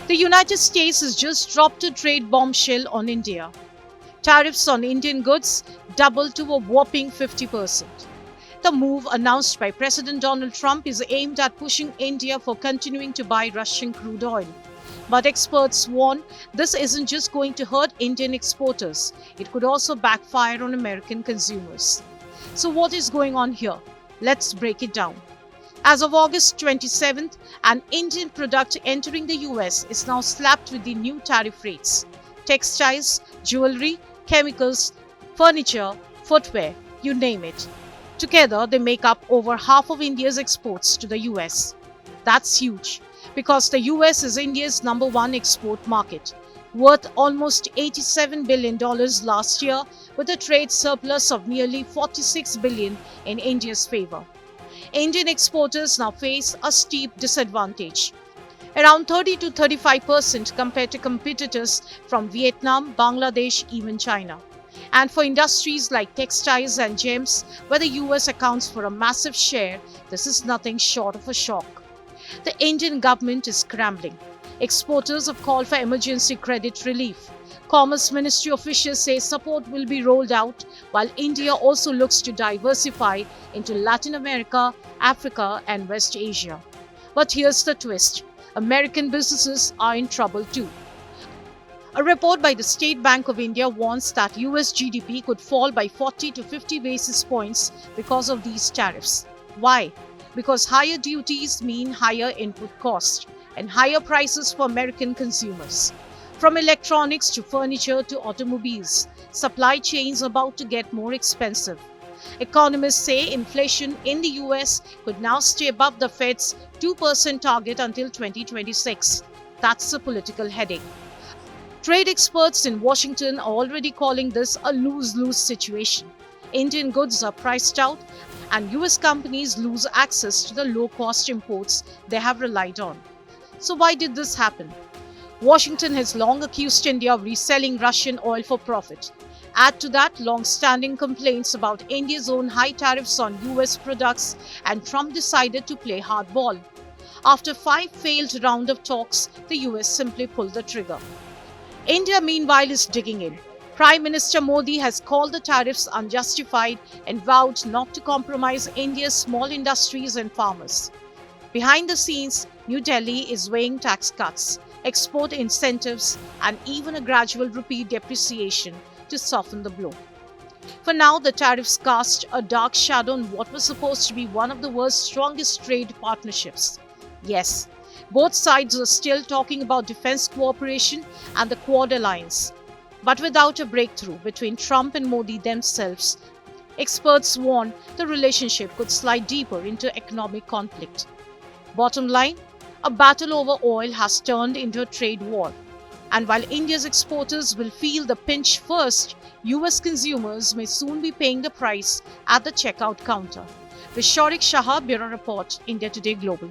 The United States has just dropped a trade bombshell on India. Tariffs on Indian goods doubled to a whopping 50%. The move, announced by President Donald Trump, is aimed at pushing India for continuing to buy Russian crude oil. But experts warn this isn't just going to hurt Indian exporters, it could also backfire on American consumers. So, what is going on here? Let's break it down. As of August 27th, an Indian product entering the US is now slapped with the new tariff rates. Textiles, jewelry, chemicals, furniture, footwear, you name it. Together, they make up over half of India's exports to the US. That's huge, because the US is India's #1 export market, worth almost $87 billion last year, with a trade surplus of nearly $46 billion in India's favor. Indian exporters now face a steep disadvantage, around 30 to 35% compared to competitors from Vietnam, Bangladesh, even China. And for industries like textiles and gems, where the US accounts for a massive share, this is nothing short of a shock. The Indian government is scrambling. Exporters have called for emergency credit relief. Commerce Ministry officials say support will be rolled out, while India also looks to diversify into Latin America, Africa, and West Asia. But here's the twist: American businesses are in trouble too. A report by the State Bank of India warns that US GDP could fall by 40 to 50 basis points because of these tariffs. Why? Because higher duties mean higher input costs and higher prices for American consumers. From electronics to furniture to automobiles, supply chains are about to get more expensive. Economists say inflation in the US could now stay above the Fed's 2% target until 2026. That's a political headache. Trade experts in Washington are already calling this a lose-lose situation. Indian goods are priced out, and US companies lose access to the low-cost imports they have relied on. So why did this happen? Washington has long accused India of reselling Russian oil for profit. Add to that long-standing complaints about India's own high tariffs on US products, and Trump decided to play hardball. After 5 failed rounds of talks, the US simply pulled the trigger. India, meanwhile, is digging in. Prime Minister Modi has called the tariffs unjustified and vowed not to compromise India's small industries and farmers. Behind the scenes, New Delhi is weighing tax cuts, export incentives, and even a gradual rupee depreciation to soften the blow. For now, the tariffs cast a dark shadow on what was supposed to be one of the world's strongest trade partnerships. Yes, both sides are still talking about defense cooperation and the Quad alliance. But without a breakthrough between Trump and Modi themselves, experts warn the relationship could slide deeper into economic conflict. Bottom line, a battle over oil has turned into a trade war. And while India's exporters will feel the pinch first, US consumers may soon be paying the price at the checkout counter. With Shaurik Shah, Bureau Report, India Today Global.